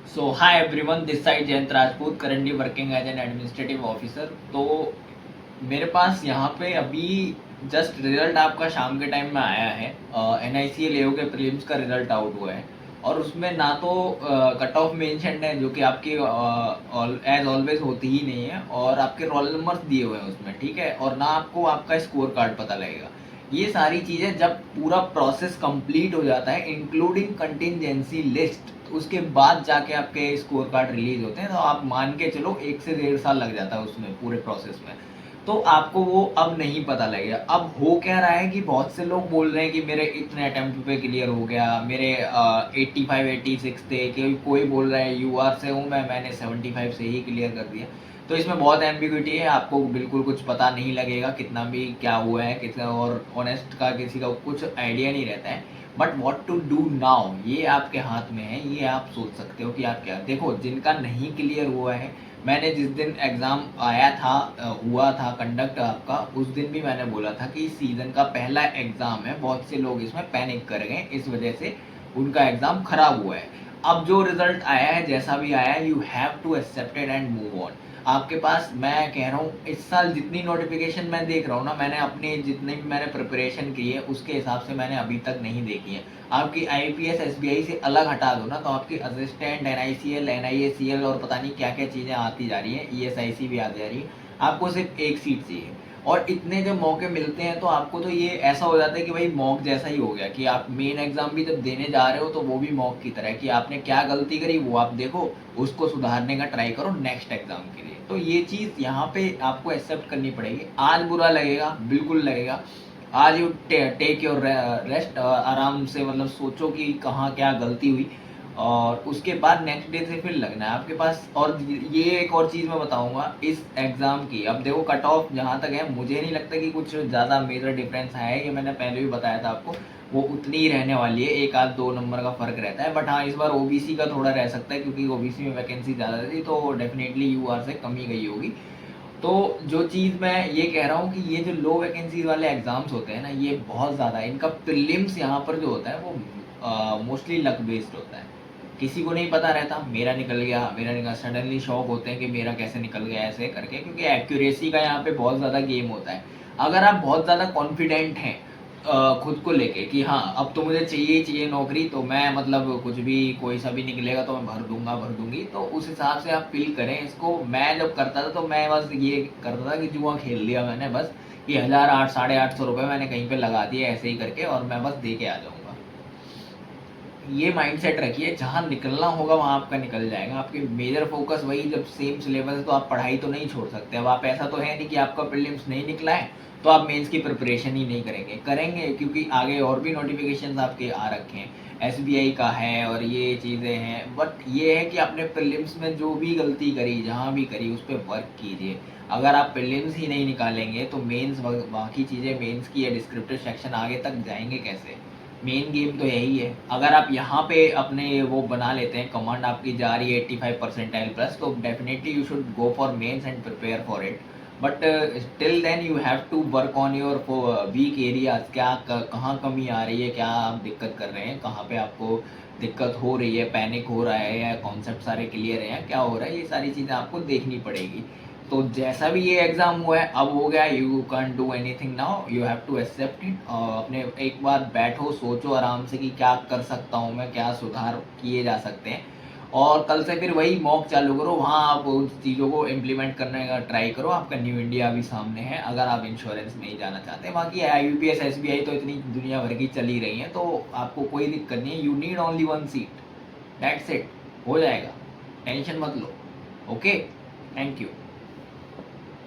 So hi everyone, this side Jayant Rajput, currently working as an administrative officer. तो मेरे पास यहाँ पे अभी जस्ट रिजल्ट आपका शाम के टाइम में आया है। NICL AO के प्रीलिम्स का रिजल्ट आउट हुआ है और उसमें ना तो कट ऑफ मेंशन है जो कि आपकी एज ऑलवेज होती ही नहीं है, और आपके रोल नंबर्स दिए हुए हैं उसमें, ठीक है, और ना आपको आपका स्कोर कार्ड पता लगेगा। ये सारी चीज़ें जब पूरा प्रोसेस कंप्लीट हो जाता है इंक्लूडिंग कंटिजेंसी लिस्ट, उसके बाद जाके आपके स्कोर कार्ड रिलीज होते हैं, तो आप मान के चलो 1 से 1.5 साल लग जाता है उसमें पूरे प्रोसेस में। तो आपको वो अब नहीं पता लगेगा। अब हो क्या रहा है कि बहुत से लोग बोल रहे हैं कि मेरे इतने अटेम्प्ट पे क्लियर हो गया, मेरे 85 86 थे, कि कोई बोल रहा है UR से हूँ मैंने 75 से ही क्लियर कर दिया। तो इसमें बहुत एम्बिग्विटी है, आपको बिल्कुल कुछ पता नहीं लगेगा कितना भी क्या हुआ है कितना, और ऑनेस्ट का किसी का कुछ आइडिया नहीं रहता है। But what to do now, ये आपके हाथ में है, ये आप सोच सकते हो कि आप क्या। देखो, जिनका नहीं क्लियर हुआ है, मैंने जिस दिन एग्ज़ाम आया था हुआ था कंडक्ट आपका, उस दिन भी मैंने बोला था कि इस सीज़न का पहला एग्ज़ाम है, बहुत से लोग इसमें पैनिक कर गए, इस वजह से उनका एग्ज़ाम खराब हुआ है। अब जो रिजल्ट आया है, जैसा भी आया है, you have to accept it and move on. आपके पास, मैं कह रहा हूँ, इस साल जितनी नोटिफिकेशन मैं देख रहा हूँ ना, मैंने अपनी जितनी भी मैंने प्रिपरेशन की है उसके हिसाब से मैंने अभी तक नहीं देखी है। आपकी IPS SBI से अलग हटा दो ना, तो आपकी असिस्टेंट NICL NIACL और पता नहीं क्या क्या चीज़ें आती जा रही हैं, ESIC भी आती जा रही है। आपको सिर्फ एक सीट चाहिए, और इतने जब मौके मिलते हैं तो आपको तो ये ऐसा हो जाता है कि भाई मॉक जैसा ही हो गया, कि आप मेन एग्जाम भी जब देने जा रहे हो तो वो भी मॉक की तरह है, कि आपने क्या गलती करी वो आप देखो, उसको सुधारने का ट्राई करो नेक्स्ट एग्जाम के लिए। तो ये चीज़ यहाँ पे आपको एक्सेप्ट करनी पड़ेगी। आज बुरा लगेगा, बिल्कुल लगेगा। आज यू टेक योर रेस्ट, आराम से, मतलब सोचो कि कहाँ क्या गलती हुई, और उसके बाद नेक्स्ट डे से फिर लगना है आपके पास। और ये एक और चीज़ मैं बताऊंगा इस एग्ज़ाम की। अब देखो, कट ऑफ जहाँ तक है, मुझे नहीं लगता कि कुछ ज़्यादा मेजर डिफरेंस है, ये मैंने पहले भी बताया था आपको, वो उतनी ही रहने वाली है, 1 आध 2 नंबर का फ़र्क रहता है। बट हाँ, इस बार OBC का थोड़ा रह सकता है, क्योंकि OBC में वैकेंसी ज़्यादा थी, तो डेफिनेटली UR से कम ही गई होगी। तो जो चीज़ मैं ये कह रहा हूँ कि ये जो लो वैकेंसी वाले एग्ज़ाम्स होते हैं ना, ये बहुत ज़्यादा, इनका प्रीलिम्स यहाँ पर जो होता है वो मोस्टली लक बेस्ड होता है। किसी को नहीं पता रहता मेरा निकल गया, मेरा निकल, सडनली शॉक होते हैं कि मेरा कैसे निकल गया ऐसे करके, क्योंकि एक्यूरेसी का यहाँ पे बहुत ज़्यादा गेम होता है। अगर आप बहुत ज़्यादा कॉन्फिडेंट हैं खुद को लेके कि हाँ अब तो मुझे चाहिए ही चाहिए नौकरी, तो मैं मतलब कुछ भी कोई सा भी निकलेगा तो मैं भर दूंगा भर दूंगी, तो उस हिसाब से आप फील करें इसको। मैं जब करता था तो मैं बस ये करता था कि जुआ खेल लिया मैंने, बस ये 1,800 साढ़े 800 रुपये मैंने कहीं पे लगा दिए ऐसे ही करके, और मैं बस दे के आ जाऊँगा। ये माइंडसेट रखिए, जहाँ निकलना होगा वहाँ आपका निकल जाएगा। आपकी मेजर फोकस वही, जब सेम सिलेबस है तो आप पढ़ाई तो नहीं छोड़ सकते। अब आप, ऐसा तो है नहीं कि आपका प्रीलिम्स नहीं निकला है तो आप मेंस की प्रिपरेशन ही नहीं करेंगे, करेंगे, क्योंकि आगे और भी नोटिफिकेशन आपके आ रखे हैं, SBI का है और ये चीज़ें हैं। बट ये है कि आपने प्रीलिम्स में जो भी गलती करी, जहाँ भी करी, उस पर वर्क कीजिए। अगर आप प्रीलिम्स ही नहीं निकालेंगे तो मेंस, बाकी चीज़ें, मेंस की या डिस्क्रिप्टिव सेक्शन आगे तक जाएंगे कैसे। मेन गेम तो यही है। अगर आप यहाँ पे अपने वो बना लेते हैं, कमांड आपकी जा रही है 85 परसेंटाइल प्लस, तो definitely you should go for mains and prepare for it. But till then you have to work on your weak areas, क्या कहाँ कमी आ रही है, क्या आप दिक्कत कर रहे हैं, कहाँ पे आपको दिक्कत हो रही है, पैनिक हो रहा है, या कॉन्सेप्ट सारे क्लियर हैं, क्या हो रहा है, ये सारी चीज़ें आपको देखनी पड़ेगी। तो जैसा भी ये एग्ज़ाम हुआ है, अब हो गया, you can do anything now, you have to accept it. अपने एक बार बैठो, सोचो आराम से कि क्या कर सकता हूँ मैं, क्या सुधार किए जा सकते हैं, और कल से फिर वही मॉक चालू करो, वहाँ आप उन चीज़ों को इम्प्लीमेंट करने का ट्राई करो। आपका न्यू इंडिया भी सामने है, अगर आप इंश्योरेंस में ही जाना चाहते हैं। बाकी IBPS SBI तो इतनी दुनिया भर की चली रही है, तो आपको कोई दिक्कत नहीं है। You need only 1 seat, that's it, हो जाएगा, टेंशन मत लो। Okay, thank you.